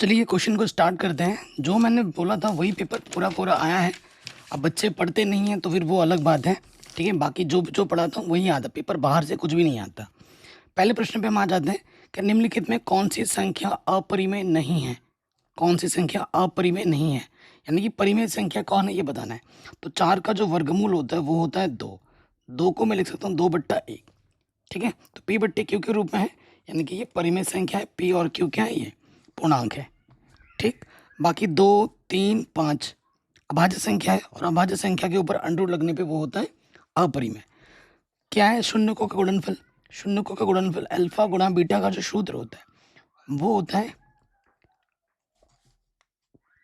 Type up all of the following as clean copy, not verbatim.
चलिए क्वेश्चन को स्टार्ट करते हैं। जो मैंने बोला था वही पेपर पूरा पूरा आया है। अब बच्चे पढ़ते नहीं हैं तो फिर वो अलग बात है, ठीक है। बाकी जो जो पढ़ा था वही आता, पेपर बाहर से कुछ भी नहीं आता। पहले प्रश्न पे हम आ जाते हैं कि निम्नलिखित में कौन सी संख्या अपरिमेय नहीं है। कौन सी संख्या अपरिमेय नहीं है, यानी कि परिमेय संख्या कौन है ये बताना है। तो 4 का जो वर्गमूल होता है वो होता है 2। 2 को मैं लिख सकता हूँ 2/1, ठीक है। तो P/Q के रूप में है, यानी कि ये परिमेय संख्या है। P और Q क्या है, ये पूर्णांक है, ठीक। बाकी 2, 3, 5 अभाज्य संख्या है, और अभाज्य संख्या के ऊपर अंडर लगने पे वो होता है अपरिमेय। क्या है, शून्यकों का गुणनफल। शून्यकों का गुणनफल अल्फा गुणा बीटा का जो सूत्र होता है वो होता है,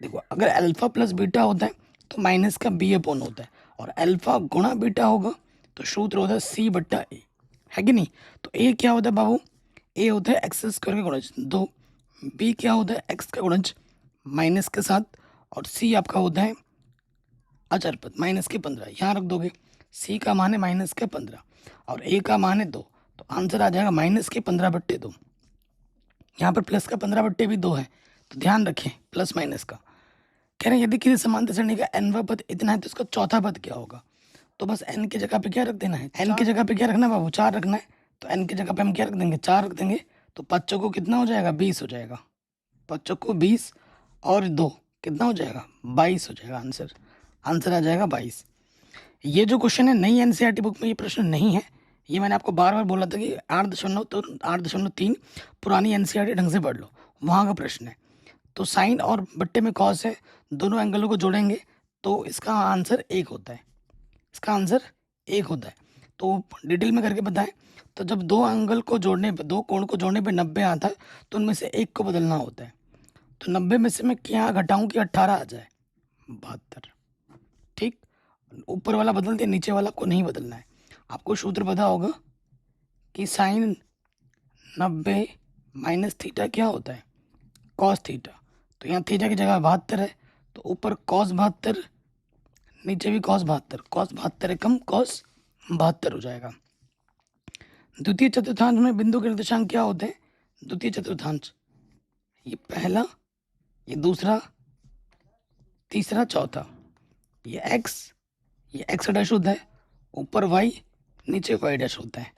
देखो अगर अल्फा प्लस बीटा होता है तो माइनस का बी अपॉन होता है, और अल्फा गुणा बीटा होगा तो सूत्र होता है C/A, है कि नहीं। तो ए क्या होता है बाबू, ए होता है एक्स स्क्वायर का गुणज 2, बी क्या होता है एक्स का गुणज माइनस के साथ, और सी आपका होता है अचर पद -15। यहाँ रख दोगे, सी का मान है -15 और ए का मान है 2, तो आंसर आ जाएगा -15/2। यहाँ पर प्लस का 15/2 है, तो ध्यान रखें प्लस माइनस का। कह रहे हैं यदि किसी समांतर श्रेणी का nवां पद इतना है तो इसका चौथा पद क्या होगा। तो बस n की जगह पे क्या रख देना है, n की जगह पे क्या रखना है बाबू, 4 रखना है। तो n की जगह पे हम क्या रख देंगे, 4 रख देंगे। तो 5 चौको कितना हो जाएगा, 20 हो जाएगा। 5 चौको 20 और 2 कितना हो जाएगा, 22 हो जाएगा। आंसर आंसर आ जाएगा 22। ये जो क्वेश्चन है नई एनसीईआरटी बुक में ये प्रश्न नहीं है। ये मैंने आपको बार बार बोला था कि 8.3 पुरानी एनसीईआरटी ढंग से पढ़ लो, वहाँ का प्रश्न है। तो साइन और बट्टे में कॉस है, दोनों एंगलों को जोड़ेंगे तो इसका आंसर 1 होता है। इसका आंसर 1 होता है। तो डिटेल में करके बताएं, तो जब दो एंगल को जोड़ने पे, दो कोण को जोड़ने पे 90 आता है तो उनमें से एक को बदलना होता है। तो 90 में से मैं क्या घटाऊं कि 18 आ जाए, 72, ठीक। ऊपर वाला बदल दिया, नीचे वाला को नहीं बदलना है। आपको सूत्र पता होगा कि साइन 90 माइनस थीटा क्या होता है, कॉस थीटा। तो यहाँ थीटा की जगह 72 है, तो ऊपर कॉस 72, नीचे भी कॉस 72। कॉस 72 कम कॉस 72 हो जाएगा। द्वितीय चतुर्थांश में बिंदु के निर्देशांक क्या होते हैं, द्वितीय चतुर्थांश, ये पहला, ये दूसरा, तीसरा, चौथा। ये एक्स डैश होता है, ऊपर वाई, नीचे वाई डैश होता है,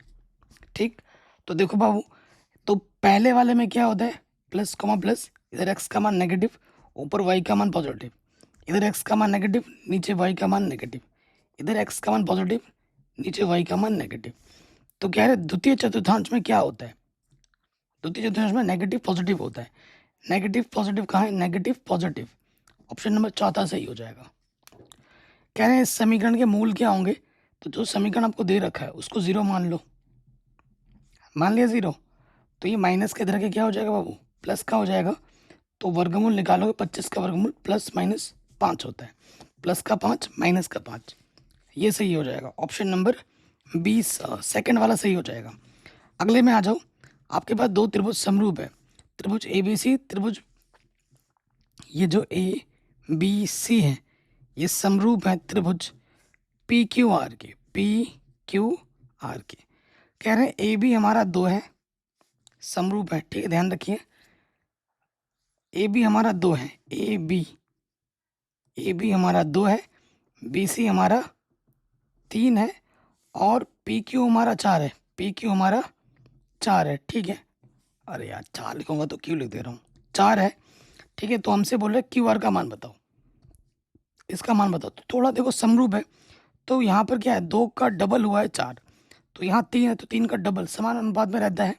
ठीक। तो देखो बाबू, तो पहले वाले में क्या होता है, प्लस कॉमा प्लस, इधर एक्स का मान नेगेटिव, ऊपर वाई का मान पॉजिटिव। इधर एक्स का मान नेगेटिव, नीचे वाई का मान नेगेटिव। इधर एक्स का मान पॉजिटिव, नीचे वाई का मान नेगेटिव। तो कह रहे द्वितीय चतुर्थांश में क्या होता है, द्वितीय चतुर्थांश में नेगेटिव पॉजिटिव होता है। नेगेटिव पॉजिटिव कहाँ है, नेगेटिव पॉजिटिव, ऑप्शन नंबर चौथा सही हो जाएगा। कह रहे हैं इस समीकरण के मूल क्या होंगे। तो जो समीकरण आपको दे रखा है उसको 0 मान लो, मान लिया 0। तो ये माइनस के इधर के क्या हो जाएगा बाबू, प्लस का हो जाएगा। तो वर्गमूल निकालोगे, 25 का वर्गमूल प्लस माइनस 5 होता है, प्लस का 5 माइनस का 5, ये सही हो जाएगा। ऑप्शन नंबर 20 सेकंड वाला सही हो जाएगा। अगले में आ जाओ, आपके पास दो त्रिभुज समरूप है, त्रिभुज ABC, त्रिभुज ये जो ABC है ये समरूप है त्रिभुज PQR के, PQR के। कह रहे हैं AB हमारा 2 है, समरूप है, ठीक है, ध्यान रखिए। AB हमारा 2 है, AB हमारा 2 है, BC हमारा 3 है, और PQ हमारा 4 है, PQ हमारा 4 है, ठीक है। अरे यार 4 लिखूंगा तो क्यों लिख दे रहा हूँ, 4 है, ठीक है। तो हमसे बोल रहे QR का मान बताओ, इसका मान बताओ। तो थोड़ा देखो समरूप है, तो यहाँ पर क्या है, 2 का डबल हुआ है 4, तो यहाँ 3 है, तो 3 का डबल समान अनुपात में रहता है,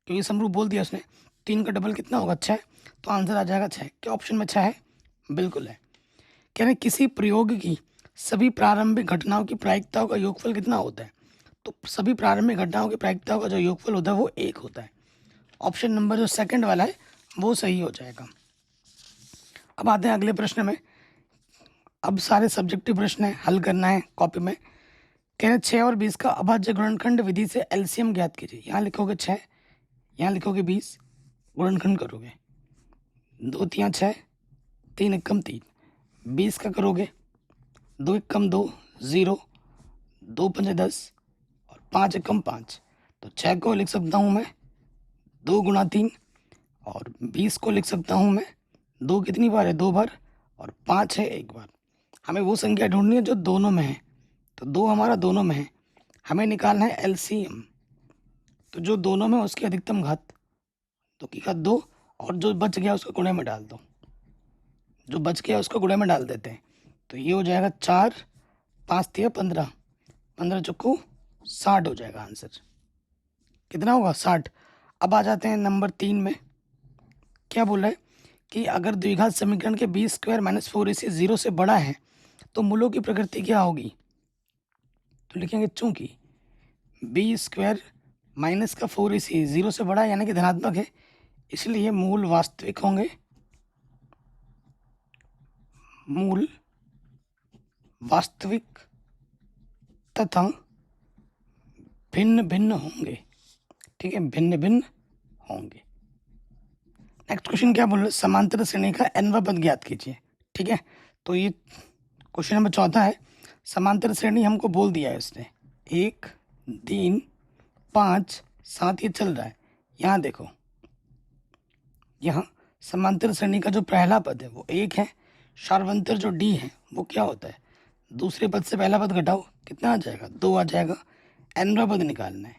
क्योंकि समरूप बोल दिया उसने। 3 का डबल कितना होगा, 6। तो आंसर आ जाएगा 6। क्या ऑप्शन में 6 है, बिल्कुल है। कह रहे किसी प्रयोग की सभी प्रारंभिक घटनाओं की प्रायिकताओं का योगफल कितना होता है। तो सभी प्रारंभिक घटनाओं की प्रायिकताओं का जो योगफल होता है वो 1 होता है। ऑप्शन नंबर जो सेकंड वाला है वो सही हो जाएगा। अब आते हैं अगले प्रश्न में। अब सारे सब्जेक्टिव प्रश्न है, हल करना है कॉपी में। कह रहे 6 और 20 का अभाज्य गुणनखंड विधि से एलसीएम ज्ञात कीजिए। यहाँ लिखोगे 6, यहाँ लिखोगे 20, गुणनखंड करोगे, 2 तियाँ 6, 3 एकम 3, 20 का करोगे, 2 एकम 2, 0, 2 पंजे 10 और 5 एकम 5। तो 6 को लिख सकता हूँ मैं 2 गुणा 3, और 20 को लिख सकता हूँ मैं 2 कितनी बार है? 2 बार, और 5 है 1 बार। हमें वो संख्या ढूंढनी है जो दोनों में है, तो 2 हमारा दोनों में है, हमें निकालना है एलसीएम। तो जो दोनों में उसकी अधिकतम घात, तो की घात 2, और जो बच गया उसको गुणे में डाल दो, जो बच गया उसको गुणे में डाल देते हैं। तो ये हो जाएगा 4, 5 तिया 15, 15 चौको 60 हो जाएगा आंसर। कितना होगा? 60। अब आ जाते हैं नंबर 3 में। क्या बोला है कि अगर द्विघात समीकरण के बी स्क्वायर माइनस 4ac 0 से बड़ा है तो मूलों की प्रकृति क्या होगी? तो लिखेंगे चूंकि बी स्क्वायर माइनस का 4ac 0 से बड़ा है यानी कि धनात्मक है, इसलिए मूल वास्तविक होंगे, मूल वास्तविक तथा भिन्न भिन्न होंगे। ठीक है, भिन्न भिन्न होंगे। नेक्स्ट क्वेश्चन क्या बोल रहे हैं? समांतर श्रेणी का nवां पद ज्ञात कीजिए। ठीक है, तो ये क्वेश्चन नंबर 14 है। समांतर श्रेणी हमको बोल दिया है उसने, 1, 3, 5, 7 ये चल रहा है। यहाँ देखो, यहाँ समांतर श्रेणी का जो पहला पद है वो 1 है, सार्वंतर जो डी है वो क्या होता है? दूसरे पद से पहला पद घटाओ, कितना आ जाएगा? 2 आ जाएगा। nवां पद निकालना है,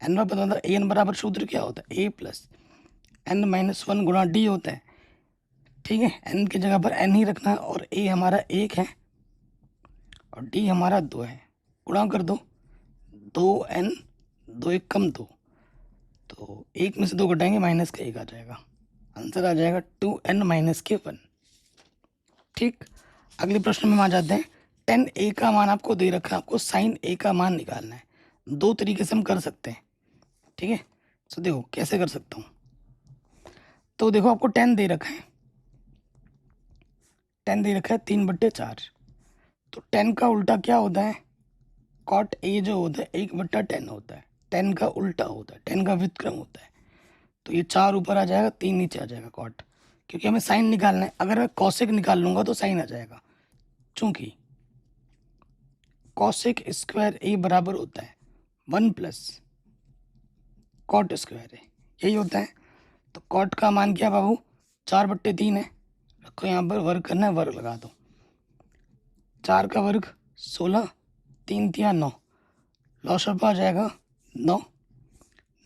nवां पद मतलब an बराबर सूत्र क्या होता है? a प्लस n-1 गुणा डी होता है। ठीक है, n की जगह पर n ही रखना है, और a हमारा 1 है और d हमारा 2 है। गुणा कर दो, 2n, 2 1 कम 2, तो 1 में से 2 घटाएंगे माइनस का 1 आ जाएगा। आंसर आ जाएगा 2n माइनस के 1। ठीक, अगले प्रश्न में आ जाते हैं। tan a का मान आपको दे रखा है, आपको sin a का मान निकालना है। 2 तरीके से हम कर सकते हैं। ठीक है, तो देखो कैसे कर सकता हूँ। तो देखो आपको tan दे रखा है, tan दे रखा है 3/4। तो tan का उल्टा क्या होता है? cot a जो होता है 1/tan होता है, tan का उल्टा होता है, tan का व्युत्क्रम होता है। तो ये 4 ऊपर आ जाएगा, 3 नीचे आ जाएगा cot, क्योंकि हमें साइन निकालना है। अगर मैं cosec निकाल लूंगा तो साइन आ जाएगा, चूंकि cosec स्क्वायर a बराबर होता है 1 प्लस cot स्क्वायर a, यही होता है। तो cot का मान क्या बाबू? 4/3 है, रखो यहाँ पर, वर्ग करना है, वर्ग लगा दो। 4 का वर्ग 16, 3 तिया 9, लॉसअप आ जाएगा 9,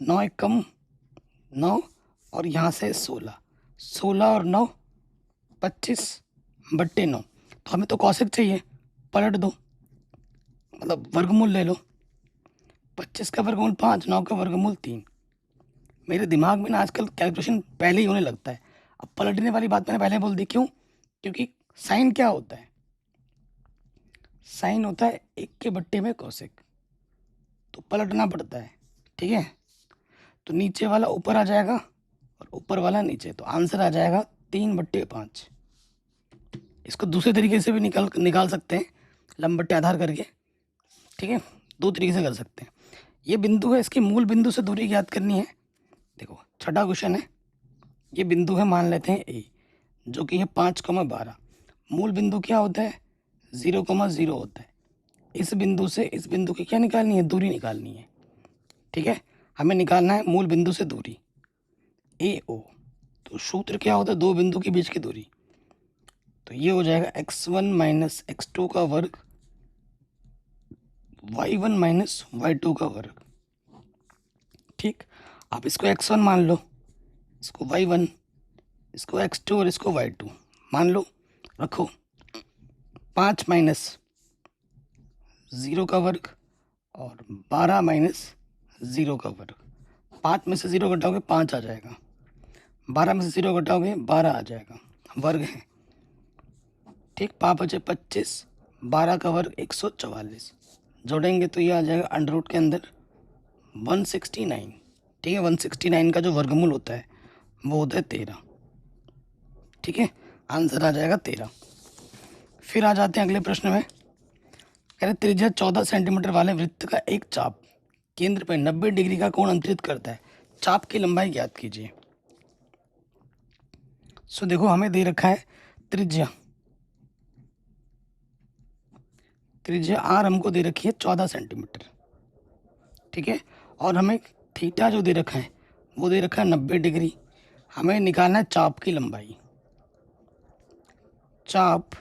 9 एक कम 9, और यहाँ से 16, 16 और 9 25/9। तो हमें तो कौशिक चाहिए, पलट दो, मतलब वर्गमूल ले लो। 25 का वर्गमूल 5, 9 का वर्गमूल 3। मेरे दिमाग में ना आजकल कैलकुलेशन पहले ही होने लगता है। अब पलटने वाली बात मैंने पहले बोल दी, क्यों? क्योंकि साइन क्या होता है? साइन होता है 1 के बट्टे में कौशिक, तो पलटना पड़ता है। ठीक है, तो नीचे वाला ऊपर आ जाएगा और ऊपर वाला नीचे, तो आंसर आ जाएगा 3/5। इसको दूसरे तरीके से भी निकाल सकते हैं, लंब बट्टे आधार करके। ठीक है, 2 तरीके से कर सकते हैं। ये बिंदु है, इसकी मूल बिंदु से दूरी ज्ञात करनी है। देखो छठा क्वेश्चन है, ये बिंदु है, मान लेते हैं ए, जो कि है 5,12। मूल बिंदु क्या होता है? 0,0 होता है। इस बिंदु से इस बिंदु की क्या निकालनी है? दूरी निकालनी है। ठीक है, हमें निकालना है मूल बिंदु से दूरी ए ओ। तो सूत्र क्या होता है? 2 बिंदु के बीच की दूरी। तो ये हो जाएगा x1 माइनस x2 का वर्ग, y1 माइनस y2 का वर्ग। ठीक, आप इसको x1 मान लो, इसको y1, इसको x2 और इसको y2 मान लो, रखो। 5 माइनस 0 का वर्ग और 12 माइनस 0 का वर्ग। 5 में से 0 घटाओगे 5 आ जाएगा, 12 में से 0 घटाओगे 12 आ जाएगा, वर्ग है। ठीक, 5 बचे 25, 12 का वर्ग 144, जोड़ेंगे तो ये आ जाएगा अंडर रूट के अंदर 169। ठीक है, 169 का जो वर्गमूल होता है वो होता है 13। ठीक है, आंसर आ जाएगा 13। फिर आ जाते हैं अगले प्रश्न में। कह रहे त्रिज्या 14 सेंटीमीटर वाले वृत्त का एक चाप केंद्र पर 90 डिग्री का कोण अंतरित करता है, चाप की लंबाई ज्ञात कीजिए। सो देखो हमें दे रखा है त्रिज्या आर हमको दे रखी है 14 सेंटीमीटर। ठीक है, और हमें थीटा जो दे रखा है वो दे रखा है 90 डिग्री। हमें निकालना है चाप की लंबाई। चाप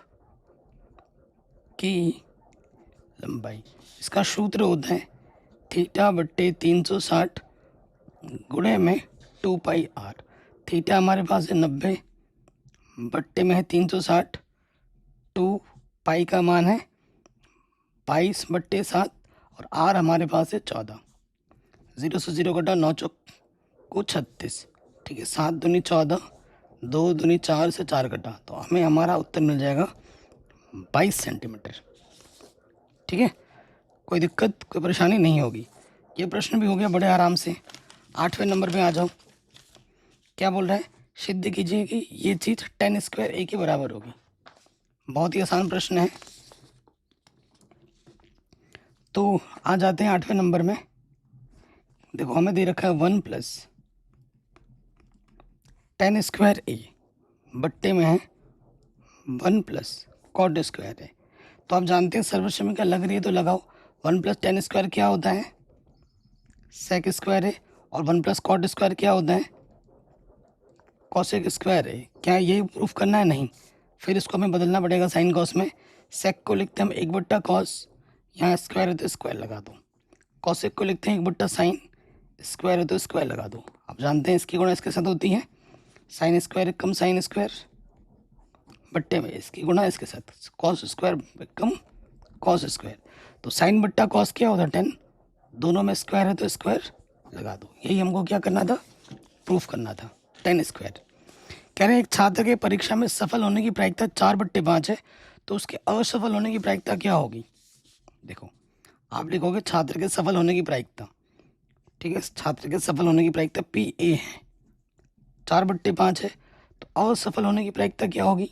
की लंबाई, इसका सूत्र होता है थीटा बट्टे 360 गुणे में 2πr। थीटा हमारे पास है 90, बट्टे में है 360, 2 पाई का मान है 22/7 और आर हमारे पास है 14। 0 से 0 कटा, 9 चौक को 36, ठीक है। 7 दूनी 14, 2 दूनी 4 से 4 कटा, तो हमें हमारा उत्तर मिल जाएगा 22 सेंटीमीटर, ठीक है। कोई दिक्कत, कोई परेशानी नहीं होगी। ये प्रश्न भी हो गया बड़े आराम से। 8वें नंबर पे आ जाओ। क्या बोल रहा है, सिद्ध कीजिए कि ये चीज़ tan स्क्वायर a के बराबर होगी। बहुत ही आसान प्रश्न है। तो आ जाते हैं 8वें नंबर में। देखो हमें दे रखा है 1 प्लस tan स्क्वायर a, बट्टे में है 1 प्लस कॉट स्क्वायर है। तो आप जानते हैं सर्वसमीकरण लग रही है तो लगाओ। 1 प्लस tan स्क्वायर क्या होता है, सेक स्क्वायर है, और 1 प्लस कॉट स्क्वायर क्या होता है, कॉसेक स्क्वायर है। क्या यही प्रूफ करना है? नहीं, फिर इसको हमें बदलना पड़ेगा साइन कॉस में। सेक को लिखते हैं हम 1/cos, यहाँ स्क्वायर है तो स्क्वायर लगा दो। कॉसेक को लिखते हैं 1/sin, स्क्वायर है तो स्क्वायर लगा दो। आप जानते हैं इसकी गुणा इसके साथ होती है, साइन स्क्वायर कम साइन स्क्वायर, बट्टे में इसकी गुणा इसके साथ कॉस स्क्वायर कम कॉस स्क्वायर। तो साइन बट्टा कॉस क्या होता है 10, दोनों में स्क्वायर है तो स्क्वायर लगा दो। यही हमको क्या करना था, प्रूफ करना था, tan स्क्वायर। कह रहे हैं एक छात्र के परीक्षा में सफल होने की प्रायिकता 4/5 है, तो उसके असफल होने की प्रायिकता क्या होगी। देखो आप लिखोगे छात्र के सफल होने की प्रायिकता, ठीक है। छात्र के सफल होने की प्रायिकता PA है, 4/5 है, तो असफल होने की प्रायिकता क्या होगी।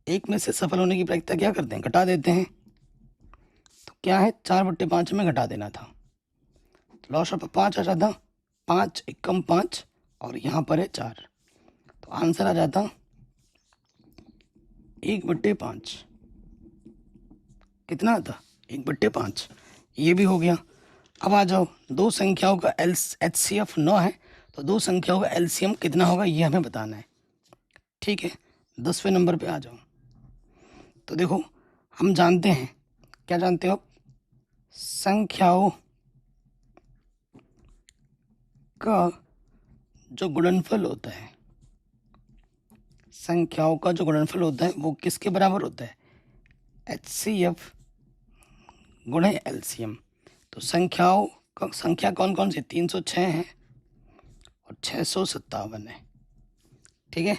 एक में से सफल होने की प्रायिकता क्या करते हैं, घटा देते हैं। तो क्या है, 4/5 में घटा देना था, तो लॉस ऑफ 5 आ जाता, 5 एकम 5 और यहाँ पर है 4, तो आंसर आ जाता 1/5। कितना आता, 1/5। ये भी हो गया। अब आ जाओ, दो संख्याओं का HCF 9 है, तो दो संख्याओं का LCM कितना होगा ये हमें बताना है, ठीक है। 10वें नंबर पे आ जाओ। तो देखो हम जानते हैं, क्या जानते हो, संख्याओं का जो गुणनफल होता है, संख्याओं का जो गुणनफल होता है वो किसके बराबर होता है, HCF गुणे LCM। तो संख्याओं का संख्या कौन कौन सी, 306 है और 657 है, ठीक है।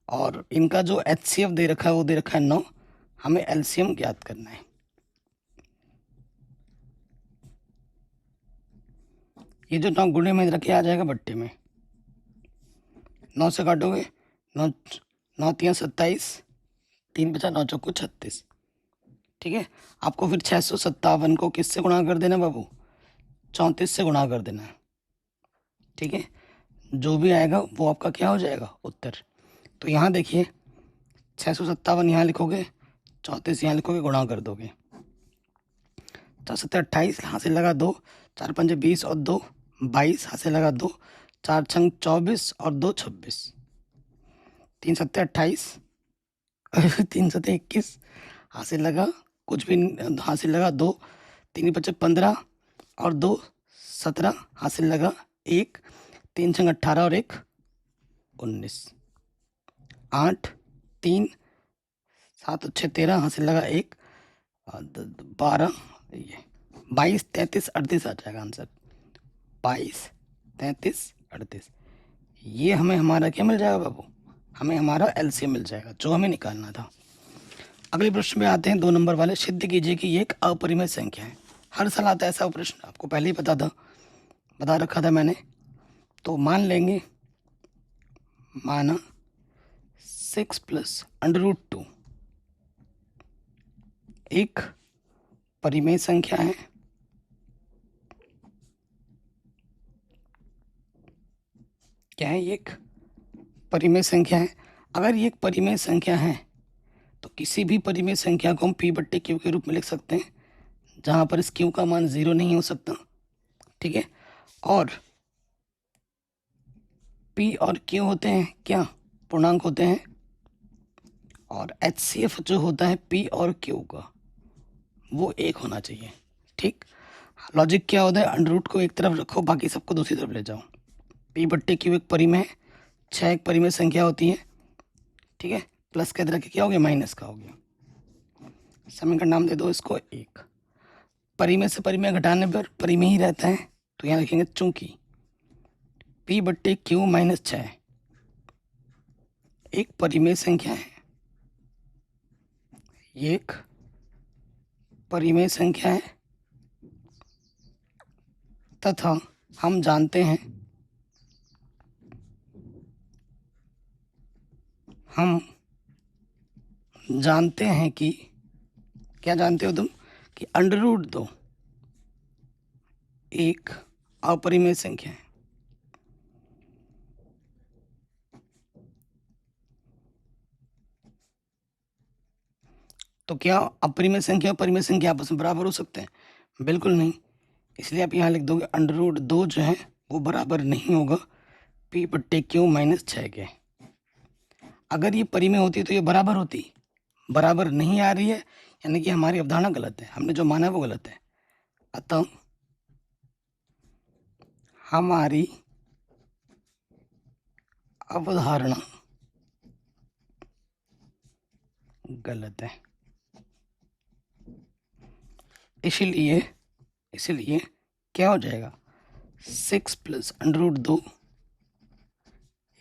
और इनका जो HCF दे रखा है वो दे रखा है 9, हमें LCM ज्ञात करना है। ये जो 9 गुणे में रखे आ जाएगा बट्टे में, 9 से काटोगे 9 9 3 27, 3 बचा 9 चौको 36, ठीक है। आपको फिर 657 को किससे गुणा कर देना बाबू, 34 से गुणा कर देना है, ठीक है। जो भी आएगा वो आपका क्या हो जाएगा, उत्तर। तो यहाँ देखिए 657 यहाँ लिखोगे, 34 यहाँ लिखोगे, गुणा कर दोगे, 4 28 यहाँ से लगा 2, 4 5 20 और 2 22, यहाँ से लगा 2, 4 6 24 और 2 26, 3 7 28, 3 7 21, यहाँ से लगा कुछ भी, यहाँ से लगा 2, 3 5 15 और 2 17, यहाँ से लगा 1, 3 6 18 और 1 19, 8 3 7 6 13, यहाँ से लगा 1 12, ये 22 33 38 आ जाएगा आंसर, 22 33 38। ये हमें हमारा क्या मिल जाएगा बाबू, हमें हमारा LCM मिल जाएगा जो हमें निकालना था। अगले प्रश्न में आते हैं 2 नंबर वाले। सिद्ध कीजिए कि ये एक अपरिमेय संख्या है। हर साल आता है ऐसा प्रश्न, आपको पहले ही पता था, बता रखा था मैंने। तो मान लेंगे, माना 6 + √2 एक परिमेय संख्या है, क्या है, ये एक परिमेय संख्या है। अगर ये एक परिमेय संख्या है तो किसी भी परिमेय संख्या को हम P/Q के रूप में लिख सकते हैं, जहाँ पर इस Q का मान 0 नहीं हो सकता, ठीक है। और पी और क्यू होते हैं क्या, पूर्णांक होते हैं, और HCF जो होता है पी और क्यू का वो एक होना चाहिए। ठीक, लॉजिक क्या होता है, अंडर रूट को एक तरफ रखो, बाकी सबको दूसरी तरफ ले जाओ। पी बट्टे क्यू एक परिमेय है, 6 एक परिमेय संख्या होती है। ठीक है, प्लस के तरह के क्या हो गया, माइनस का हो गया। समीकरण नाम दे दो इसको एक। परिमेय से परिमेय घटाने पर परिमेय ही रहता है, तो यहाँ लिखेंगे चूंकि पी बट्टे क्यू माइनस 6 एक परिमेय संख्या है, ये एक परिमेय संख्या है, तथा हम जानते हैं कि क्या जानते हो तुम, कि अंडर रूट 2 एक अपरिमेय संख्या है। तो क्या अपरिमेय संख्या और परिमेय संख्या आपस में बराबर हो सकते हैं, बिल्कुल नहीं। इसलिए आप यहाँ लिख दोगे अंडर रूट 2 जो है वो बराबर नहीं होगा पी बट्टे क्यू माइनस 6 के। अगर ये परिमेय होती तो ये बराबर होती, बराबर नहीं आ रही है, यानी कि हमारी अवधारणा गलत है, हमने जो माना है वो गलत है। अतः हमारी अवधारणा गलत है। इसलिए क्या हो जाएगा, 6 प्लस अंडर रूट 2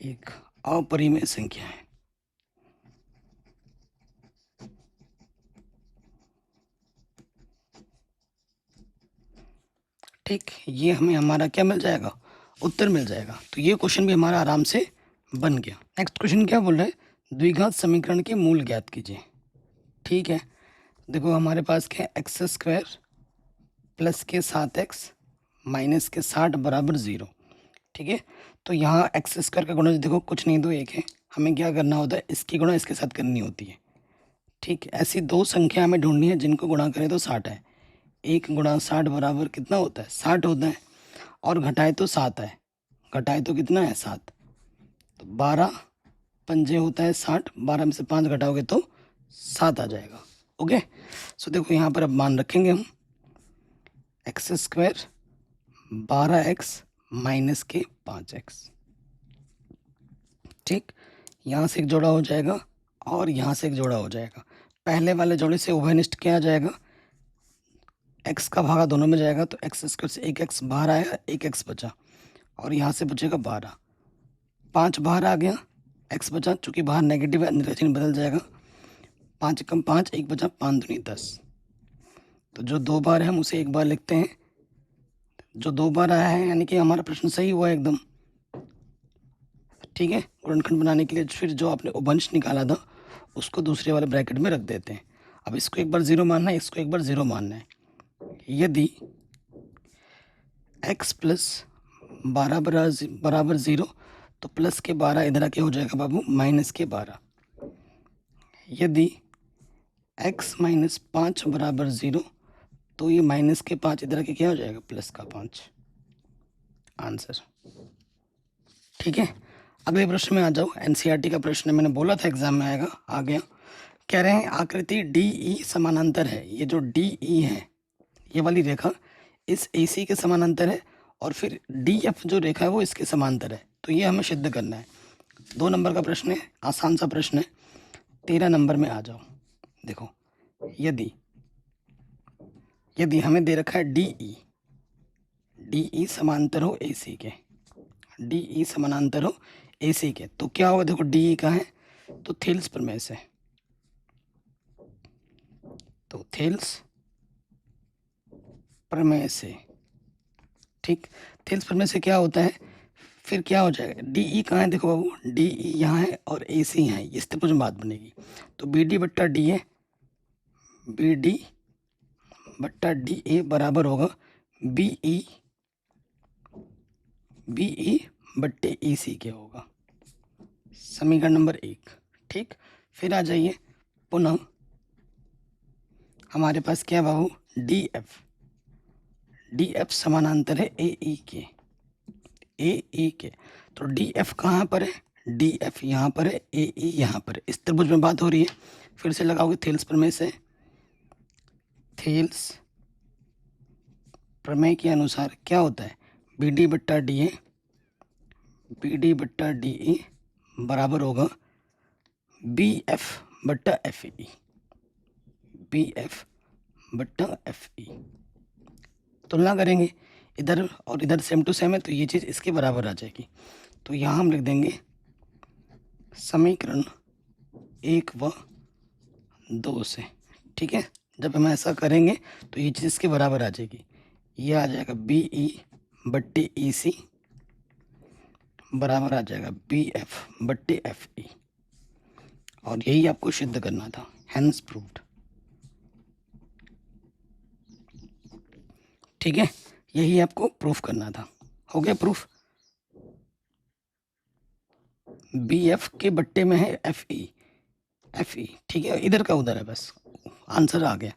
एक अपरिमेय संख्या है। ठीक, ये हमें हमारा क्या मिल जाएगा, उत्तर मिल जाएगा। तो ये क्वेश्चन भी हमारा आराम से बन गया। नेक्स्ट क्वेश्चन क्या बोल रहा है, द्विघात समीकरण के मूल ज्ञात कीजिए। ठीक है, देखो हमारे पास क्या है, एक्स स्क्वायर प्लस के 7x माइनस के 60 बराबर 0। ठीक है, तो यहाँ एक्स स्क्वायर का गुणा देखो कुछ नहीं, दो एक है, हमें क्या करना होता है, इसकी गुणा इसके साथ करनी होती है। ठीक, ऐसी दो संख्या हमें ढूंढनी है जिनको गुणा करें तो 60 है। 1 गुणा 60 बराबर कितना होता है, 60 होता है, और घटाए तो 7 है, घटाए तो कितना है 7, तो 12 पंजे होता है 60, 12 में से 5 घटाओगे तो 7 आ जाएगा। ओके, सो देखो यहाँ पर अब मान रखेंगे हम एक्स स्क्वायर 12x माइनस के 5x। ठीक, यहाँ से एक जोड़ा हो जाएगा और यहाँ से एक जोड़ा हो जाएगा। पहले वाले जोड़े से उभयनिष्ठ क्या आ जाएगा, x का भागा दोनों में जाएगा, तो एक्स स्क्वायर से 1x बाहर आया, 1x बचा, और यहाँ से बचेगा 12, 5 बाहर आ गया, x बचा, चूँकि बाहर नेगेटिव है अंदर चिन्ह बदल जाएगा, 5 कम 5, 1 बचा, 5 दूनी 10। तो जो 2 बार है हम उसे 1 बार लिखते हैं, जो 2 बार आया है यानी कि हमारा प्रश्न सही हुआ एकदम। ठीक है, गुणनखंड बनाने के लिए फिर जो आपने उभयनिष्ठ निकाला था उसको दूसरे वाले ब्रैकेट में रख देते हैं। अब इसको एक बार 0 मानना है, इसको एक बार 0 मानना है। यदि x प्लस 12 बराबर 0, तो प्लस के 12 इधर आके हो जाएगा बाबू माइनस के 12। यदि x माइनस 5 बराबर 0, तो ये माइनस के 5 इधर आके क्या हो जाएगा, प्लस का 5। आंसर। ठीक है, अगले प्रश्न में आ जाओ। एनसीईआरटी का प्रश्न मैंने बोला था एग्जाम में आएगा, आ गया। कह रहे हैं आकृति DE समानांतर है। ये जो DE है, ये वाली रेखा इस AC के समानांतर है, और फिर DF जो रेखा है वो इसके समांतर है। तो ये हमें सिद्ध करना है। 2 नंबर का प्रश्न है, आसान सा प्रश्न है। 13 नंबर में आ जाओ। देखो, यदि हमें दे रखा है DE समांतर हो AC के, DE समानांतर हो AC के, तो क्या होगा, देखो DE का है तो थेल्स प्रमेय से, तो थेल्स प्रमेय से। ठीक, थेल्स प्रमेय से क्या होता है, फिर क्या हो जाएगा, DE कहाँ है, देखो बाबू DE यहाँ है और AC यहाँ है, इस तरह बात बनेगी। तो BD बट्टा DA, BD बट्टा DA बराबर होगा BE बट्टे AC के होगा, समीकरण नंबर 1। ठीक, फिर आ जाइए पुनः, हमारे पास क्या है बाबू, DF समानांतर है AE के, तो डी एफ कहाँ पर है, डी एफ यहाँ पर है, ए ई यहाँ पर है। इस त्रिभुज में बात हो रही है। फिर से लगाओगे थेल्स प्रमेय से। थेल्स प्रमेय के अनुसार क्या होता है, बी डी बट्टा डी ए, बी डी बट्टा डी ई बराबर होगा बी एफ बट्टा एफ ई, बी एफ बट्टा एफ ई। तुलना करेंगे इधर और इधर सेम टू सेम है, तो ये चीज़ इसके बराबर आ जाएगी। तो यहाँ हम लिख देंगे समीकरण 1 व 2 से। ठीक है, जब हम ऐसा करेंगे तो ये चीज़ इसके बराबर आ जाएगी। ये आ जाएगा बी ई बट्टे ई सी बराबर आ जाएगा बी एफ बट्टे एफ ई, और यही आपको सिद्ध करना था। Hence proved. ठीक है, यही आपको प्रूफ करना था। हो गया प्रूफ। बी एफ के बट्टे में है एफ ई, एफ ई। ठीक है, इधर का उधर है, बस आंसर आ गया।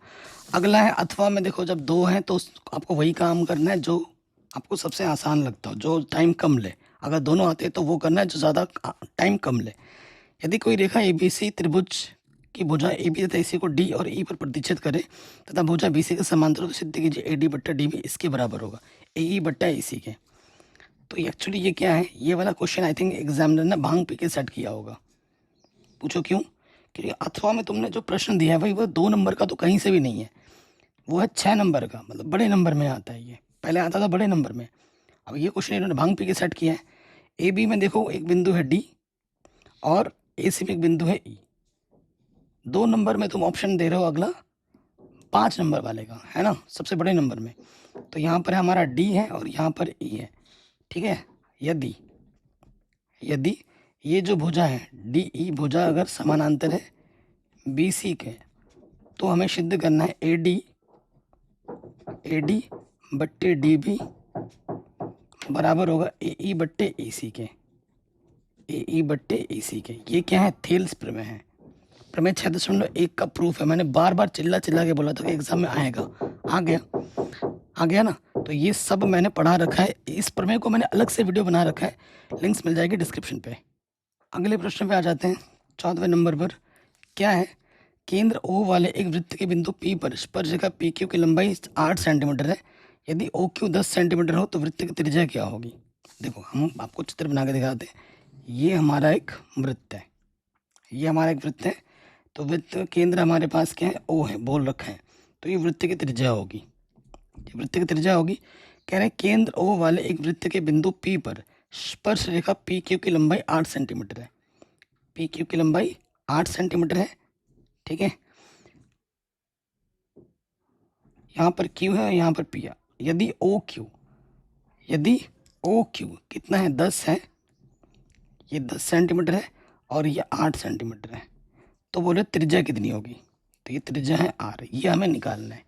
अगला है अथवा में। देखो जब दो हैं तो आपको वही काम करना है जो आपको सबसे आसान लगता हो, जो टाइम कम ले। अगर दोनों आते हैं तो वो करना है जो ज़्यादा टाइम कम ले। यदि कोई रेखा ए बी सी त्रिभुज की भुजा ए बी तथा इसी को डी और ई पर प्रतिच्छेद करे तथा भुजा बी सी के समांतर हो तो सिद्ध कीजिए ए डी बट्टा डी भी इसके बराबर होगा ए ई बट्टा ई सी के। तो एक्चुअली ये क्या है, ये वाला क्वेश्चन आई थिंक एग्जामिनर ने भांग पी के सेट किया होगा। पूछो क्यों, क्योंकि अथवा में तुमने जो प्रश्न दिया है भाई वो 2 नंबर का तो कहीं से भी नहीं है, वो है 6 नंबर का, मतलब बड़े नंबर में आता है। ये पहले आता था बड़े नंबर में, अब ये क्वेश्चन इन्होंने भांग पी के सेट किया है। ए बी में देखो एक बिंदु है डी और ए सी में एक बिंदु है ई। 2 नंबर में तुम ऑप्शन दे रहे हो अगला 5 नंबर वाले का, है ना, सबसे बड़े नंबर में। तो यहाँ पर हमारा डी है और यहाँ पर ई है। ठीक है, यदि यदि ये जो भुजा है डी ई भुजा अगर समानांतर है बी सी के, तो हमें सिद्ध करना है ए डी बट्टे डी भी बराबर होगा ए ई बट्टे ई सी के, ए ई बट्टे ई सी के। ये क्या है, थेल्स प्रमेय है। प्रमेय 6.1 का प्रूफ है। मैंने बार बार चिल्ला चिल्ला के बोला था कि एग्जाम में आएगा, आ गया ना। तो ये सब मैंने पढ़ा रखा है। इस प्रमेय को मैंने अलग से वीडियो बना रखा है, लिंक्स मिल जाएगी डिस्क्रिप्शन पे। अगले प्रश्न पे आ जाते हैं, 14वें नंबर पर। क्या है, केंद्र ओ वाले एक वृत्त के बिंदु पी पर स्पर्शरेखा पी क्यू की लंबाई 8 सेंटीमीटर है। यदि ओ क्यू 10 सेंटीमीटर हो तो वृत्त की त्रिज्या क्या होगी। देखो हम आपको चित्र बना के दिखाते हैं। ये हमारा एक वृत्त है, ये हमारा एक वृत्त है। तो वृत्त केंद्र हमारे पास क्या है, ओ है, बोल रखा है। तो ये वृत्त की त्रिज्या होगी, ये वृत्त की त्रिज्या होगी। कह रहे हैं केंद्र ओ वाले एक वृत्त के बिंदु पी पर स्पर्श रेखा पी क्यू की लंबाई 8 सेंटीमीटर है। पी क्यू की लंबाई 8 सेंटीमीटर है। ठीक है, यहाँ पर क्यू है, यहाँ पर पी है। यदि ओ क्यू कितना है, 10 है, ये 10 सेंटीमीटर है और ये 8 सेंटीमीटर है, तो बोले त्रिज्या कितनी होगी। तो ये त्रिज्या है आर, ये हमें निकालना है।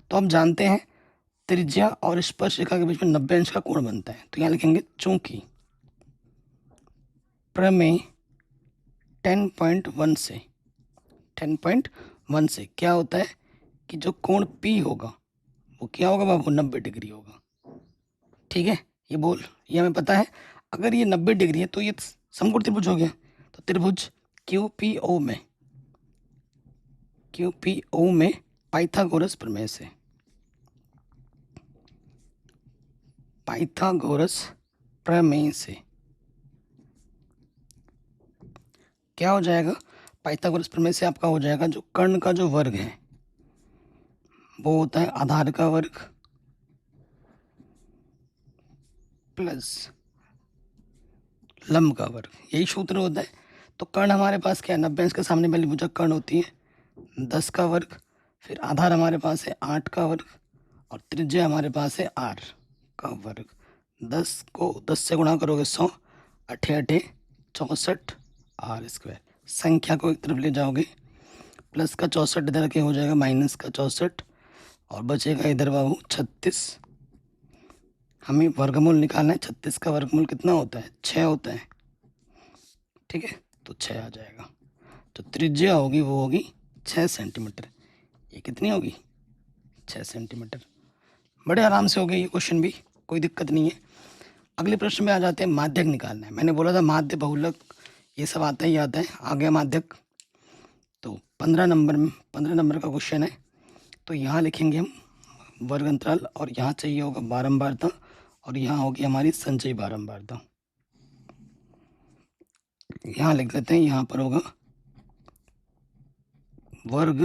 तो हम जानते हैं त्रिज्या और स्पर्श रेखा के बीच में 90 अंश का कोण बनता है। तो यहाँ लिखेंगे चूंकि प्रमेय 10.1 से क्या होता है कि जो कोण P होगा वो क्या होगा बाबू, 90 डिग्री होगा। ठीक है, ये हमें पता है। अगर ये 90 डिग्री है तो ये समकोण त्रिभुज हो गया। तो त्रिभुज QPO में पाइथागोरस प्रमेय से क्या हो जाएगा, पाइथागोरस प्रमेय से आपका हो जाएगा जो कर्ण का जो वर्ग है वो होता है आधार का वर्ग प्लस लंब का वर्ग, यही सूत्र होता है। तो कर्ण हमारे पास क्या है, 90 अंश के सामने वाली भुजा कर्ण होती है 10 का वर्ग, फिर आधार हमारे पास है 8 का वर्ग और त्रिज्या हमारे पास है r का वर्ग। 10 को 10 से गुणा करोगे 100, 8 8 64 r स्क्वायर। संख्या को एक तरफ ले जाओगे, प्लस का 64 इधर के हो जाएगा माइनस का 64 और बचेगा इधर बाबू 36। हमें वर्गमूल निकालना है। 36 का वर्गमूल कितना होता है, 6 होता है। ठीक है, तो 6 आ जाएगा। तो त्रिज्या होगी वो होगी 6 सेंटीमीटर। ये कितनी होगी, 6 सेंटीमीटर। बड़े आराम से हो गया ये क्वेश्चन भी, कोई दिक्कत नहीं है। अगले प्रश्न में आ जाते हैं, माध्यक निकालना है। मैंने बोला था माध्य बहुलक ये सब आता ही आता है। आ गया माध्यक। तो 15 नंबर का क्वेश्चन है। तो यहाँ लिखेंगे हम वर्ग अंतराल, और यहाँ चाहिए होगा बारंबारता, और यहाँ होगी हमारी संचयी बारंबारता। यहाँ लिख लेते हैं, यहाँ पर होगा वर्ग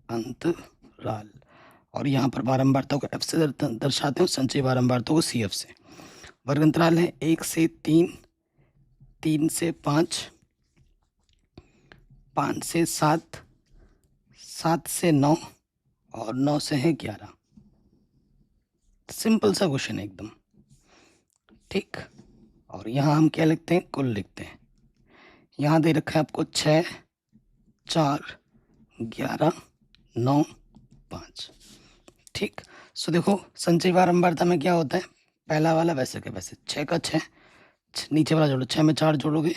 अंतराल, और यहाँ पर बारंबारता को एफ से दर्शाते हैं, संचयी बारंबारता को सी एफ से। वर्ग अंतराल है 1 से 3, 3 से 5, 5 से 7, 7 से 9, और 9 से है 11। सिंपल सा क्वेश्चन है एकदम, ठीक। और यहाँ हम क्या लिखते हैं, कुल लिखते हैं। यहाँ दे रखा है आपको 6, 4, 11, 9, 5, ठीक। सो देखो संचयी बारंबारता में क्या होता है, पहला वाला वैसे के वैसे 6 का 6, नीचे वाला जोड़ो, 6 में 4 जोड़ोगे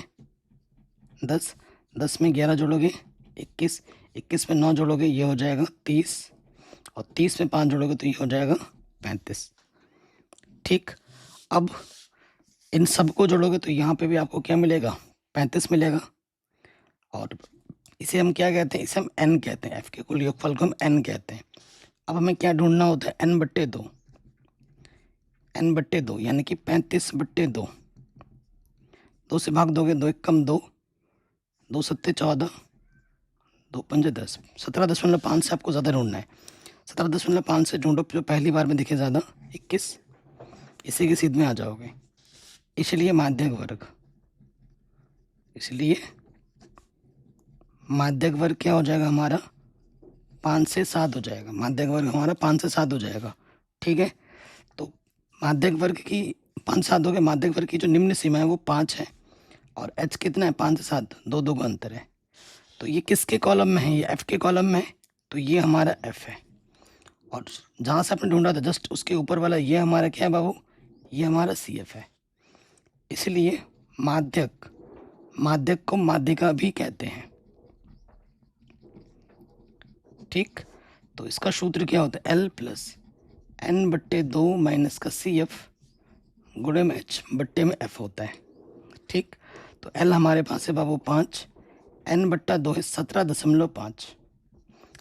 10, 10 में 11 जोड़ोगे 21, 21 में 9 जोड़ोगे ये हो जाएगा 30, और 30 में 5 जोड़ोगे तो ये हो जाएगा 35, ठीक। अब इन सबको जोड़ोगे तो यहाँ पे भी आपको क्या मिलेगा, 35 मिलेगा। और इसे हम क्या कहते हैं, इसे हम n कहते हैं, f के कुल योगफल को हम n कहते हैं। अब हमें क्या ढूंढना होता है, n/2, n/2 यानी कि 35/2। 2 से भाग दोगे, 2 एक कम 2, 2 सत्ते 14, 2 पंजे 10, 17.5 से आपको ज़्यादा ढूंढना है। 17.5 से ढूंढो जो पहली बार में दिखे ज़्यादा, 21, इसी के सीध में आ जाओगे। इसलिए माध्यक वर्ग, इसलिए माध्यक वर्ग क्या हो जाएगा हमारा, 5 से 7 हो जाएगा। माध्यक वर्ग हमारा 5 से 7 हो जाएगा, ठीक है। तो माध्यक वर्ग की 5 7 हो गए। माध्यक वर्ग की जो निम्न सीमा है वो 5 है, और h कितना है, 5 से 7, 2 2 का अंतर है। तो ये किसके कॉलम में है, ये f के कॉलम में है, तो ये हमारा f है। और जहाँ से आपने ढूंढा था जस्ट उसके ऊपर वाला ये हमारा क्या है बाबू, ये हमारा सी एफ है। इसलिए माध्यक, माध्यक को माध्यिका भी कहते हैं, ठीक। तो इसका सूत्र क्या होता है, L+N/2 माइनस का सी एफ गुणे में H बट्टे में F होता है, ठीक। तो L हमारे पास है बाबू 5, N/2 है 17.5,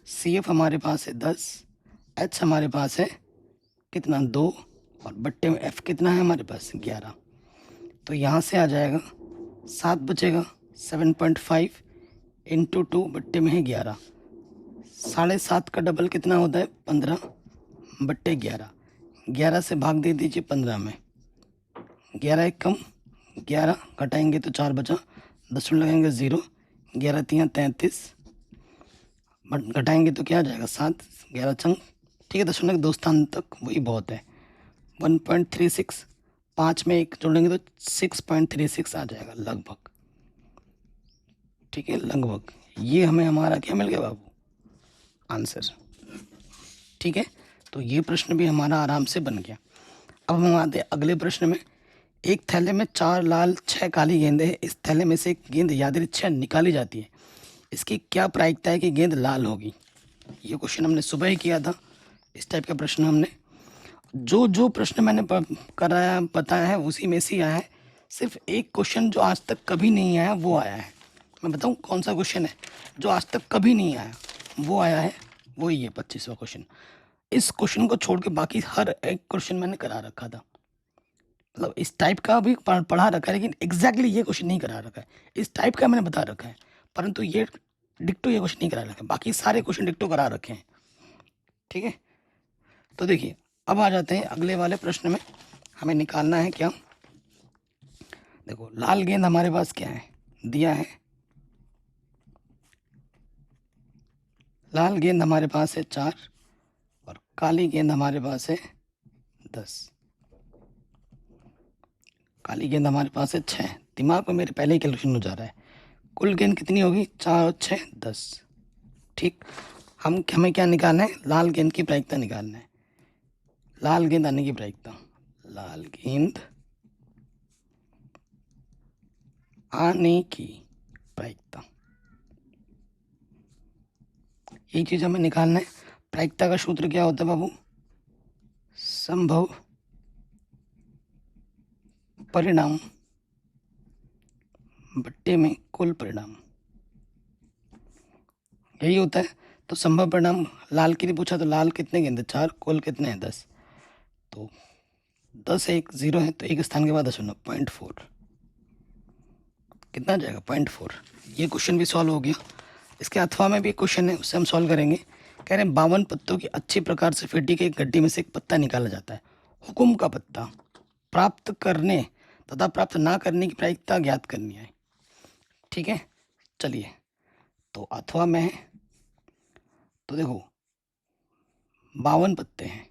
सी एफ हमारे पास है 10, H हमारे पास है कितना 2, और बट्टे में F कितना है हमारे पास 11। तो यहाँ से आ जाएगा 7 बचेगा, 7.5 इंटू 2 बट्टे में है 11, 7.5 का डबल कितना होता है 15/11। 11 से भाग दे दीजिए 15 में, 11 एक कम 11, घटाएंगे तो 4 बचा, 10 लगाएंगे 0, 11 3 33, बट घटाएंगे तो क्या आ जाएगा 7, 11 चंग, ठीक है। 10 स्थान तक वही बहुत है, 1.36, 5 में 1 जोड़ेंगे तो 6.36 आ जाएगा लगभग, ठीक है, लगभग। ये हमें हमारा क्या मिल गया बाबू, आंसर, ठीक है। तो ये प्रश्न भी हमारा आराम से बन गया। अब हम आते हैं अगले प्रश्न में। एक थैले में 4 लाल 6 काली गेंदें हैं। इस थैले में से एक गेंद यादृच्छिक निकाली जाती है, इसकी क्या प्रायिकता है कि गेंद लाल होगी। ये क्वेश्चन हमने सुबह ही किया था, इस टाइप का प्रश्न हमने, जो जो प्रश्न मैंने कराया बताया है उसी में से आया है। सिर्फ एक क्वेश्चन जो आज तक कभी नहीं आया वो आया है। मैं बताऊं कौन सा क्वेश्चन है जो आज तक कभी नहीं आया, वो आया है, वो ही है 25वां क्वेश्चन। इस क्वेश्चन को छोड़ के बाकी हर एक क्वेश्चन मैंने करा रखा था, मतलब इस टाइप का भी पढ़ा रखा है, लेकिन एग्जैक्टली ये क्वेश्चन नहीं करा रखा है। इस टाइप का मैंने बता रखा है, परंतु ये डिक्टो ये क्वेश्चन नहीं करा रखा है। बाकी सारे क्वेश्चन डिक्टो करा रखे हैं, ठीक है। तो देखिए अब आ जाते हैं अगले वाले प्रश्न में। हमें निकालना है क्या, देखो लाल गेंद हमारे पास क्या है दिया है, लाल गेंद हमारे पास है 4, और काली गेंद हमारे पास है 10, काली गेंद हमारे पास है 6। दिमाग में मेरे पहले ही कैलकुलेशन हो जा रहा है, कुल गेंद कितनी होगी 4 और 6 10, ठीक। हमें क्या निकालना है, लाल गेंद की प्रायिकता निकालना है, लाल गेंद आने की प्रायिकता, लाल गेंद आने की प्रायिकता, ये चीज हमें निकालना है। प्रायिकता का सूत्र क्या होता है बाबू, संभव परिणाम बट्टे में कुल परिणाम, यही होता है। तो संभव परिणाम लाल के लिए पूछा तो लाल कितने गेंदे 4, कुल कितने हैं 10, तो 10 है, 1 0 है, तो एक स्थान के बाद 0.4 कितना जाएगा 0.4। ये क्वेश्चन भी सॉल्व हो गया। इसके अथवा में भी क्वेश्चन है, उससे हम सॉल्व करेंगे। कह रहे हैं 52 पत्तों की अच्छी प्रकार से फेटी के एक गड्डी में से एक पत्ता निकाला जाता है। हुकुम का पत्ता प्राप्त करने तथा प्राप्त ना करने की प्रायिकता ज्ञात करनी है। ठीक है, चलिए, तो अथवा में है, तो देखो 52 पत्ते हैं,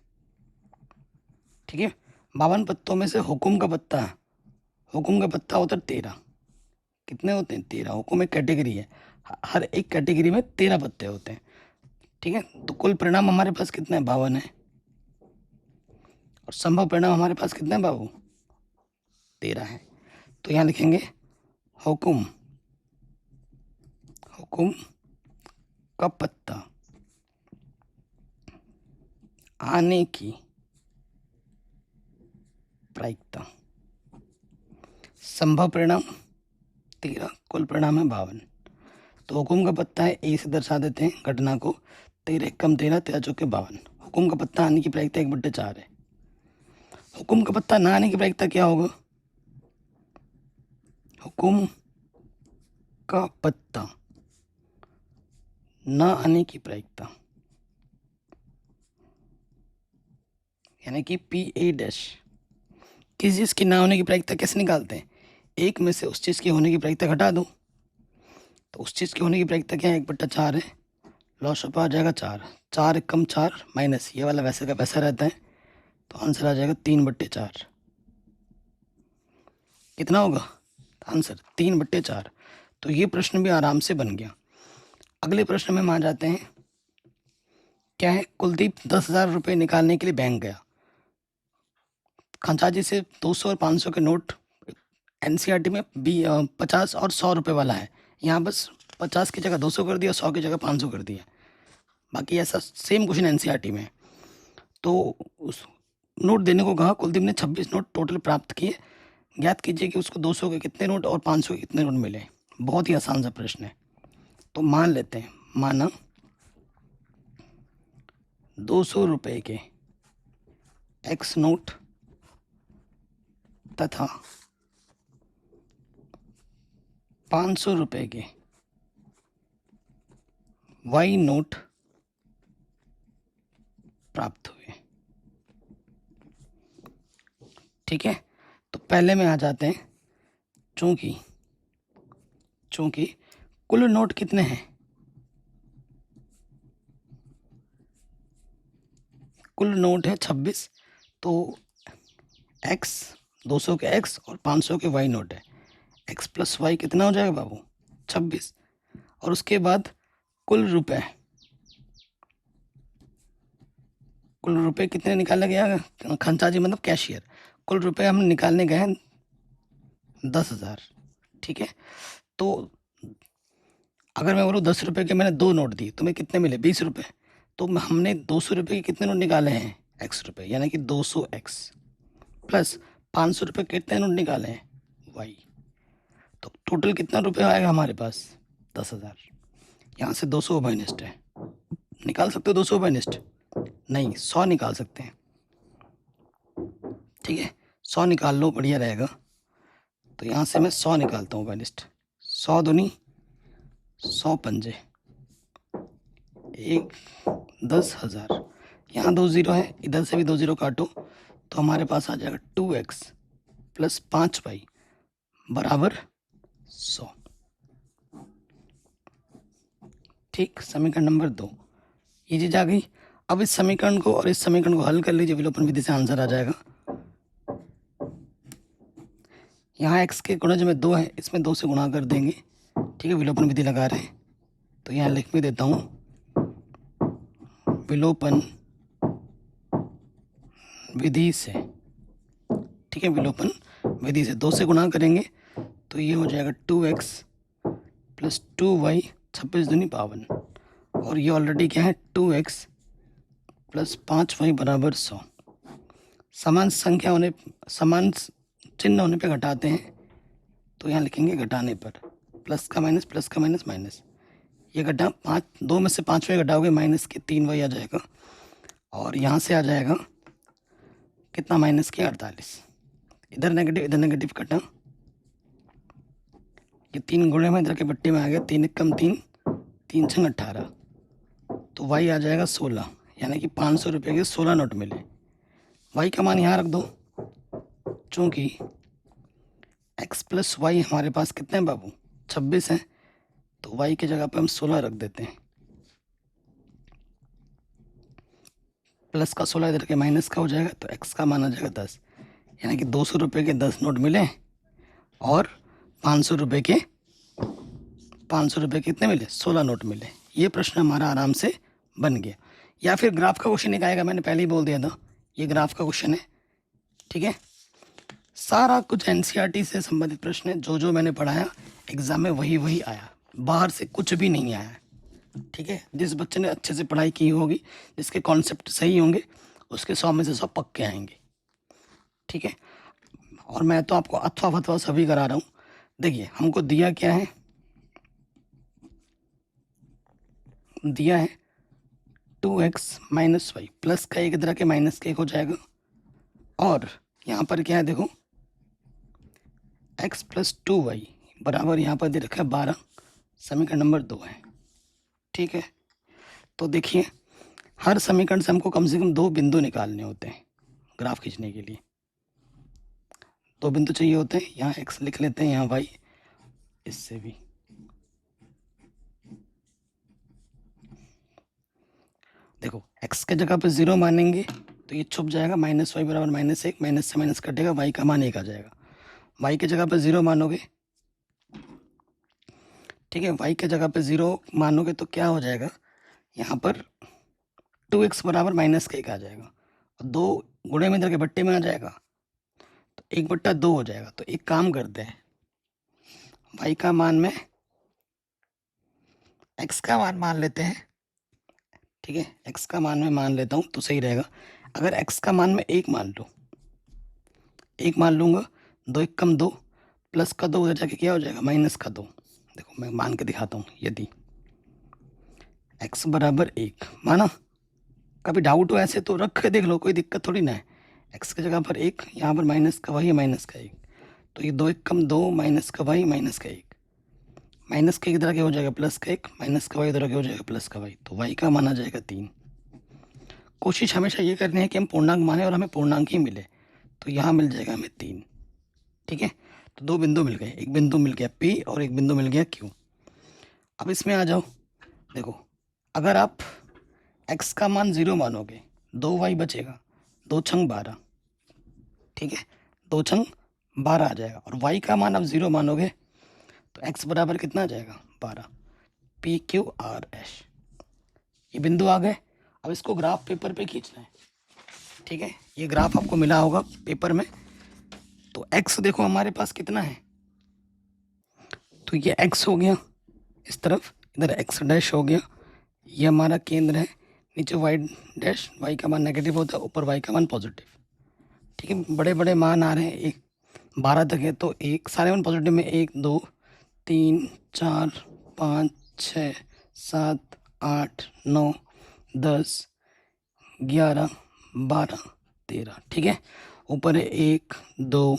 ठीक है। 52 पत्तों में से हुकुम का पत्ता होता है 13। कितने होते हैं 13। हुकुम एक कैटेगरी है, हर एक कैटेगरी में 13 पत्ते होते हैं, ठीक है। तो कुल परिणाम हमारे पास कितना है 52 है, और संभव परिणाम हमारे पास कितना है बाबू 13 है। तो यहाँ लिखेंगे हुकुम का पत्ता आने की प्रायिकता, संभव परिणाम 13, कुल परिणाम है 52। तो हुकुम का पत्ता है ए से दर्शा देते हैं घटना को, 13 कम 13, 13 चौके 52। हुकुम का पत्ता आने की प्रायिकता 1/4 है। हुकुम का पत्ता ना आने की प्रायिकता क्या होगा, हुकुम का पत्ता ना आने की प्रायिकता यानी कि PA'। किसी चीज़ की ना होने की प्रायिकता कैसे निकालते हैं, एक में से उस चीज़ की होने की प्रायिकता घटा दो, तो उस चीज़ की होने की प्रायिकता क्या है 1/4 है। लॉस ऑफ आ जाएगा 4, 4 कम 4 माइनस ये वाला वैसे का वैसा रहता है, तो आंसर आ जाएगा 3/4। कितना होगा आंसर 3/4। तो ये प्रश्न भी आराम से बन गया। अगले प्रश्न में हम आ जाते हैं। क्या है, कुलदीप 10,000 रुपये निकालने के लिए बैंक गया। खंचाजी से 200 और 500 के नोट NCERT में 50 और 100 रुपये वाला है। यहाँ बस 50 की जगह 200 कर दिया, 100 की जगह 500 कर दिया। बाकी ऐसा सेम क्वेश्चन NCERT में। तो उस नोट देने को कहा, कुलदीप ने 26 नोट टोटल प्राप्त किए। ज्ञात कीजिए कि उसको 200 के कितने नोट और 500 के कितने नोट मिले। बहुत ही आसान सा प्रश्न है। तो मान लेते हैं, माना 200 रुपये के X नोट तथा 500 रुपये के Y नोट प्राप्त हुए। ठीक है, तो पहले में आ जाते हैं। चूंकि कुल नोट कितने हैं, कुल नोट है 26, तो X 200 के X और 500 के Y नोट है। X प्लस Y कितना हो जाएगा बाबू 26, और उसके बाद कुल रुपए कितने निकाला गया खंचाजी मतलब कैशियर, कुल रुपए हम निकालने गए हैं 10,000। ठीक है, तो अगर मैं बोलूँ 10 रुपये के मैंने 2 नोट दिए, तुम्हें कितने मिले 20 रुपये। तो हमने 200 रुपये के कितने नोट निकाले हैं X रुपये, यानी कि 200X प्लस 500 रुपये के कितने नोट निकाले हैं Y। तो टोटल कितना रुपये आएगा हमारे पास 10,000। यहाँ से 200 बाइनिस्ट है, निकाल सकते हो 200 बाइनिस्ट नहीं 100 निकाल सकते हैं। ठीक है, 100 निकाल लो, बढ़िया रहेगा। तो यहाँ से मैं 100 निकालता हूँ बाइनिस्ट। 100 दूनी 100 पंजे 10,000। यहाँ 2 0 है, इधर से भी 2 0 काटो, तो हमारे पास आ जाएगा 2X प्लस 5Y बराबर 100। ठीक, समीकरण नंबर 2 ये चीज आ गई। अब इस समीकरण को और इस समीकरण को हल कर लीजिए, विलोपन विधि से आंसर आ जाएगा। यहाँ x के गुणज में 2 है, इसमें 2 से गुणा कर देंगे। ठीक है, विलोपन विधि लगा रहे हैं, तो यहाँ लिख भी देता हूँ विलोपन विधि से। ठीक है, विलोपन विधि से 2 से गुणा करेंगे तो ये हो जाएगा 2X प्लस 2Y 26 दूनी 52, और ये ऑलरेडी क्या है 2X प्लस 5Y बराबर 100। समान चिन्ह होने पे घटाते हैं, तो यहाँ लिखेंगे घटाने पर प्लस का माइनस माइनस, ये घटा 5, 2 में से 5 में घटाओगे माइनस के 3 वही आ जाएगा, और यहाँ से आ जाएगा कितना माइनस के 48, इधर नेगेटिव कटा, ये 3 गुणे में इधर के बट्टे में आ गया, 3 कम 3, 3 छंग 18, तो वाई आ जाएगा 16, यानी कि 500 रुपये के 16 नोट मिले। वाई का मान यहाँ रख दो, चूँकि x प्लस वाई हमारे पास कितने हैं बाबू, 26 हैं, तो y की जगह पे हम 16 रख देते हैं। प्लस का 16 इधर के माइनस का हो जाएगा, तो x का मान आ जाएगा 10, यानी कि 200 रुपये के 10 नोट मिले और 500 रुपये के कितने मिले, 16 नोट मिले। ये प्रश्न हमारा आराम से बन गया। या फिर ग्राफ का क्वेश्चन एक आएगा, मैंने पहले ही बोल दिया था, ये ग्राफ का क्वेश्चन है, ठीक है। सारा कुछ एनसीईआरटी से संबंधित प्रश्न है, जो मैंने पढ़ाया एग्जाम में वही आया, बाहर से कुछ भी नहीं आया, ठीक है। जिस बच्चे ने अच्छे से पढ़ाई की होगी, जिसके कॉन्सेप्ट सही होंगे, उसके 100 में से 100 पक्के आएंगे, ठीक है। और मैं तो आपको अथवा फथवा सभी करा रहा हूँ। देखिए हमको दिया क्या है, दिया है 2x माइनस वाई, प्लस का एक इधर के माइनस का एक हो जाएगा, और यहाँ पर क्या है देखो x प्लस 2y बराबर यहाँ पर दे रखा है 12, समीकरण नंबर 2 है, ठीक है। तो देखिए हर समीकरण से हमको कम से कम 2 बिंदु निकालने होते हैं ग्राफ खींचने के लिए, 2 बिंदु चाहिए होते हैं। यहाँ x लिख लेते हैं, यहाँ y, इससे भी देखो x के जगह पे 0 मानेंगे तो ये छुप जाएगा, माइनस वाई बराबर -1, माइनस से माइनस कटेगा, y का मान 1 आ जाएगा। y के जगह पे 0 मानोगे, ठीक है, y के जगह पे 0 मानोगे तो क्या हो जाएगा, यहाँ पर 2x बराबर -1 आ जाएगा, और 2 गुणे में इधर के बट्टे में आ जाएगा, तो 1/2 हो जाएगा। तो एक काम करते हैं, y का मान में x का मान मान लेते हैं, ठीक है, x का मान में मान लेता हूँ तो सही रहेगा। अगर x का मान में 1 मान लो, 1 मान लूँगा, 2 1 कम 2, प्लस का 2 उधर जाके क्या हो जाएगा, माइनस का 2। देखो मैं मान के दिखाता हूँ, यदि x बराबर 1 माना, कभी डाउट हो ऐसे तो रख के देख लो, कोई दिक्कत थोड़ी ना है। x की जगह पर 1, यहाँ पर माइनस का y, माइनस का 1, तो ये 2 1 कम 2, माइनस का y, माइनस का 1, माइनस का 1 इधर के हो जाएगा प्लस का 1, माइनस का y इधर के हो जाएगा प्लस का y, तो y का मान आ जाएगा 3। कोशिश हमेशा ये करनी है कि हम पूर्णांक माने और हमें पूर्णांक ही मिले, तो यहाँ मिल जाएगा हमें 3, ठीक है। तो 2 बिंदु मिल गए, एक बिंदु मिल गया P और एक बिंदु मिल गया Q। अब इसमें आ जाओ, देखो अगर आप x का मान 0 मानोगे, 2y बचेगा, 2 छंग 12, ठीक है, 2 छंग 12 आ जाएगा, और y का मान आप 0 मानोगे तो x बराबर कितना आ जाएगा, 12, PQRS। ये बिंदु आ गए। अब इसको ग्राफ पेपर पे खींचना है, ठीक है, ये ग्राफ आपको मिला होगा पेपर में। तो x देखो हमारे पास कितना है, तो ये x हो गया इस तरफ, इधर x डैश हो गया, ये हमारा केंद्र है, नीचे y डैश, y का मान नेगेटिव होता है, ऊपर y का मान पॉजिटिव, ठीक है। बड़े बड़े मान आ रहे हैं, 12 तक है, तो एक सारे मान पॉजिटिव में 1 2 3 4 5 6 7 8 9 10 11 12 13, ठीक है। ऊपर है 1 2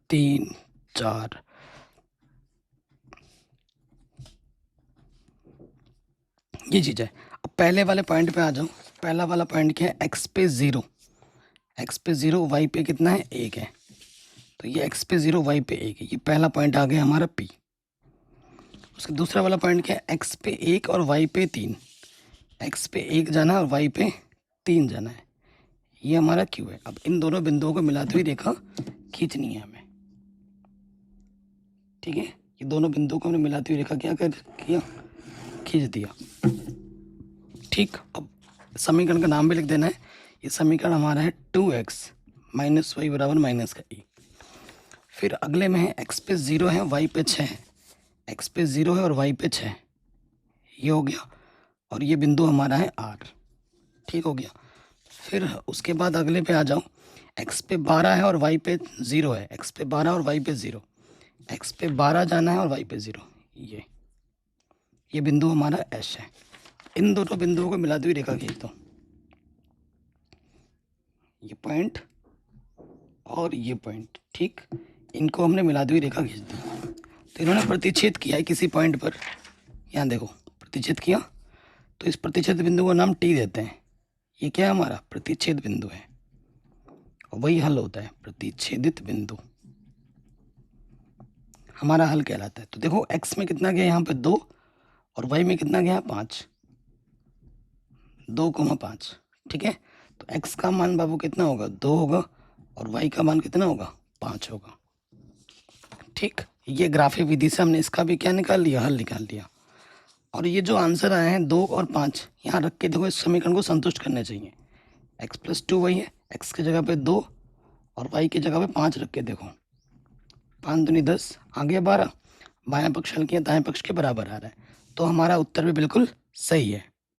3 4, ये चीज़ है। अब पहले वाले पॉइंट पे आ जाओ। पहला वाला पॉइंट क्या है, x पे 0, x पे 0, y पे कितना है 1 है, तो ये x पे 0 y पे 1 है, ये पहला पॉइंट आ गया हमारा P। उसका दूसरा वाला पॉइंट क्या है, x पे 1 और y पे 3, x पे 1 जाना और y पे 3 जाना है, ये हमारा Q है। अब इन दोनों बिंदुओं को मिलाते हुए रेखा खींचनी है हमें, ठीक है। ये दोनों बिंदुओं को हमने मिलाती हुई रेखा क्या कर किया, खींच दिया, ठीक। अब समीकरण का नाम भी लिख देना है। ये समीकरण हमारा है 2x माइनस वाई बराबर माइनस का ई। फिर अगले में है x पे 0 है, y पे 6 है, x पे 0 है और y पे 6, ये हो गया, और ये बिंदु हमारा है R, ठीक हो गया। फिर उसके बाद अगले पे आ जाओ, एक्स पे 12 है और वाई पे 0 है, एक्स पे 12 और वाई पे 0, एक्स पे 12 जाना है और वाई पे 0। ये बिंदु हमारा एस है। इन दोनों बिंदुओं को मिलाती हुई रेखा खींच दो, ये पॉइंट और ये पॉइंट, ठीक, इनको हमने मिलाती हुई रेखा खींच दी। तो इन्होंने प्रतिच्छेद किया है किसी पॉइंट पर, यहाँ देखो प्रतिच्छेद किया, तो इस प्रतिच्छेद बिंदु का नाम टी देते हैं। ये क्या है, हमारा प्रतिच्छेद बिंदु है, और वही हल होता है, प्रतिच्छेदित बिंदु हमारा हल कहलाता है। तो देखो एक्स में कितना गया यहाँ पे 2, और वाई में कितना गया 5, 2,5, ठीक है। तो एक्स का मान बाबू कितना होगा, 2 होगा, और वाई का मान कितना होगा, 5 होगा, ठीक। ये ग्राफिक विधि से हमने इसका भी क्या निकाल लिया, हल निकाल लिया। और ये जो आंसर आए हैं 2 और 5, यहाँ रख के देखो इस समीकरण को संतुष्ट करने चाहिए। x+2 वही है, x की जगह पे 2 और y की जगह पे 5 रख के देखो, 5 दूनी 10, आ गया 12, बायां पक्ष हल किया दाएं पक्ष के बराबर आ रहा है, तो हमारा उत्तर भी बिल्कुल सही है।